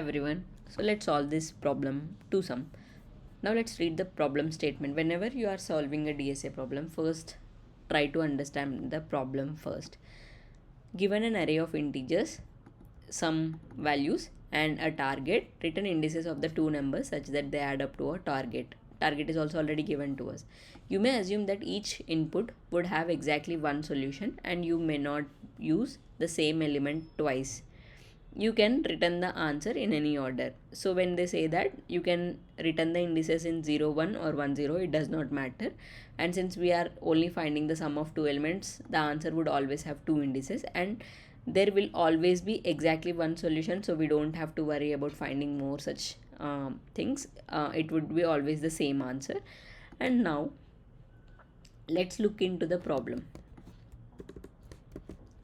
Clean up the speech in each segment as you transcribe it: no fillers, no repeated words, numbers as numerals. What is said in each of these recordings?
Everyone, so let's solve this problem to sum. Now let's read the problem statement. Whenever you are solving a DSA problem, first try to understand the problem first. Given an array of integers, some values and a target, return indices of the two numbers such that they add up to a target. Target is also already given to us. You may assume that each input would have exactly one solution and you may not use the same element twice. You can return the answer in any order. So when they say that you can return the indices in 0 1 or 1 0, it does not matter. And since we are only finding the sum of two elements, the answer would always have two indices and there will always be exactly one solution, so we don't have to worry about finding more such things. It would be always the same answer. And now let's look into the problem.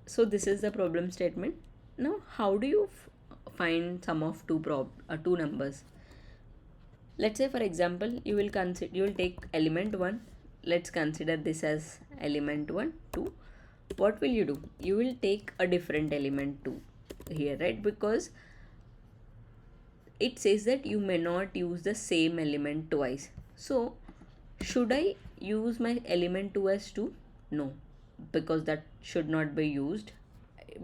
So this is the problem statement. Now how do you find sum of two numbers? Let's say for example you will take element 1. Let's consider this as element 1 2. What will you do? You will take a different element 2 here, right? Because it says that you may not use the same element twice. So should I use my element 2 as 2? No, because that should not be used.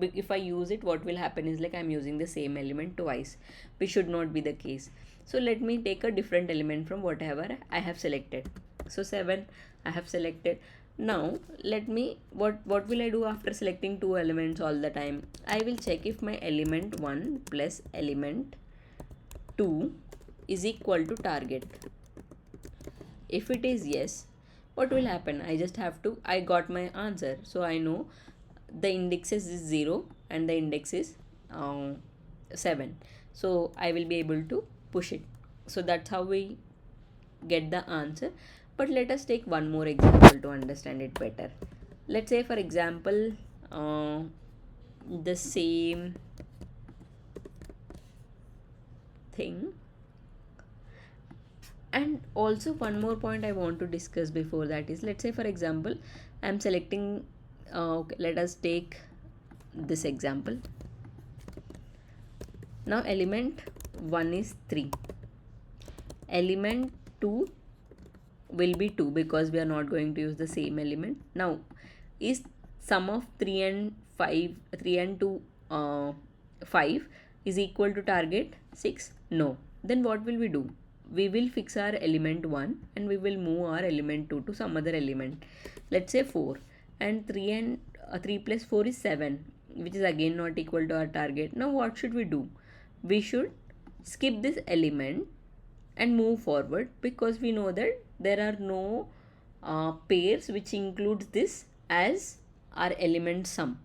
If I use it, what will happen is like I'm using the same element twice, which should not be the case. So let me take a different element from whatever I have selected. So 7 I have selected. Now let me, what will I do after selecting two elements all the time? I will check if my element 1 plus element 2 is equal to target. If it is yes, what will happen? I got my answer. So I know the indexes is 0 and the index is 7. So I will be able to push it. So that's how we get the answer. But let us take one more example to understand it better. Let's say for example the same thing. And also one more point I want to discuss before that is, let's say for example I'm selecting okay, let us take this example. Now element 1 is 3, element 2 will be 2 because we are not going to use the same element. Now is sum of 3 and 2 5 is equal to target 6? No. Then what will we do? We will fix our element 1 and we will move our element 2 to some other element. Let's say 4, and 3 plus 4 is 7, which is again not equal to our target. Now what should we do? We should skip this element and move forward, because we know that there are no pairs which includes this as our element sum.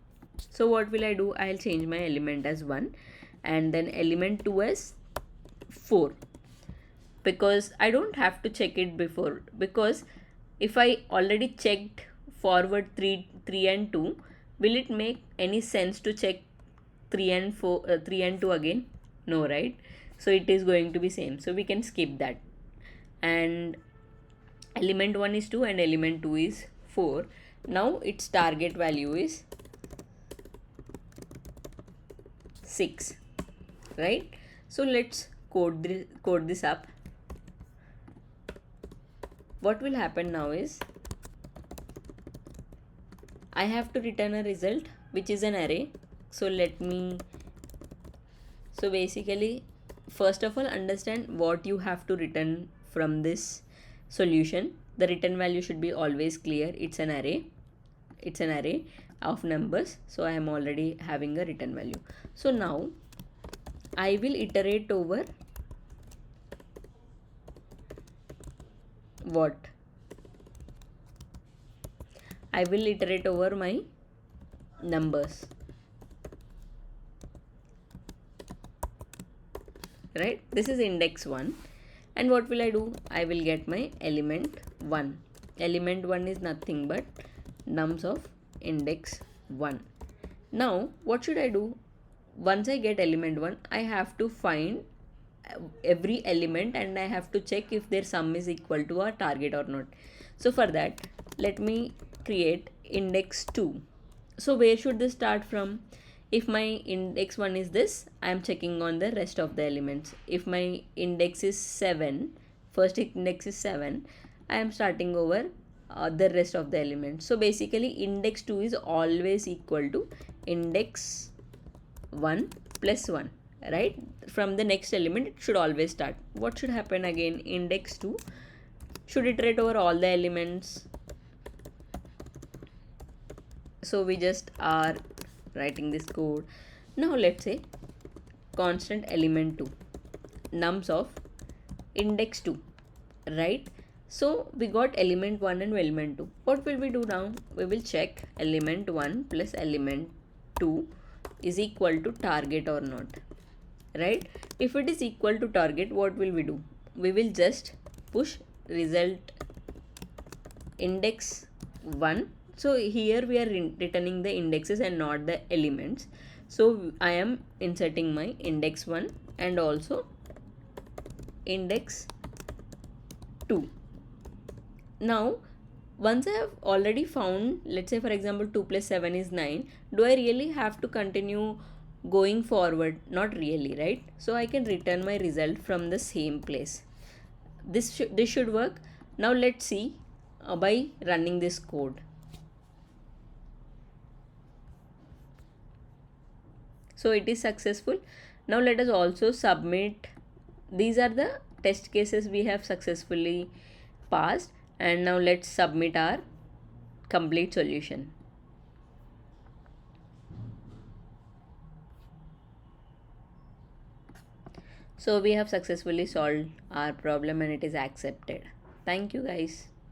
So what will I do? I'll change my element as 1 and then element 2 as 4, because I don't have to check it before, because if I already checked forward 3 and 2, will it make any sense to check 3 and 2 again? No, right? So it is going to be same, so we can skip that. And element 1 is 2 and element 2 is 4. Now its target value is 6, right? So let's code this up. What will happen now is I have to return a result which is an array. So basically first of all understand what you have to return from this solution. The return value should be always clear. It's an array of numbers, so I am already having a return value. So now I will iterate over what? I will iterate over my numbers, right? This is index 1, and what will I do? I will get my element 1. Element 1 is nothing but nums of index 1. Now what should I do? Once I get element 1, I have to find every element and I have to check if their sum is equal to our target or not. So for that, let me create index 2. So where should this start from? If my index 1 is this, I am checking on the rest of the elements. If my index is 7, first index is 7, I am starting over the rest of the elements. So basically index 2 is always equal to index 1 plus 1, right? From the next element it should always start. What should happen again? Index 2 should iterate over all the elements. So we just are writing this code. Now let's say constant element 2, nums of index 2, right? So we got element 1 and element 2. What will we do now? We will check element 1 plus element 2 is equal to target or not, right? If it is equal to target, what will we do? We will just push result index 1. So here we are returning the indexes and not the elements. So I am inserting my index 1 and also index 2. Now once I have already found, let's say for example 2 plus 7 is 9, do I really have to continue going forward? Not really, right? So I can return my result from the same place. This should work. Now let's see by running this code. So it is successful. Now let us also submit. These are the test cases we have successfully passed, and now let's submit our complete solution. So we have successfully solved our problem and it is accepted. Thank you guys.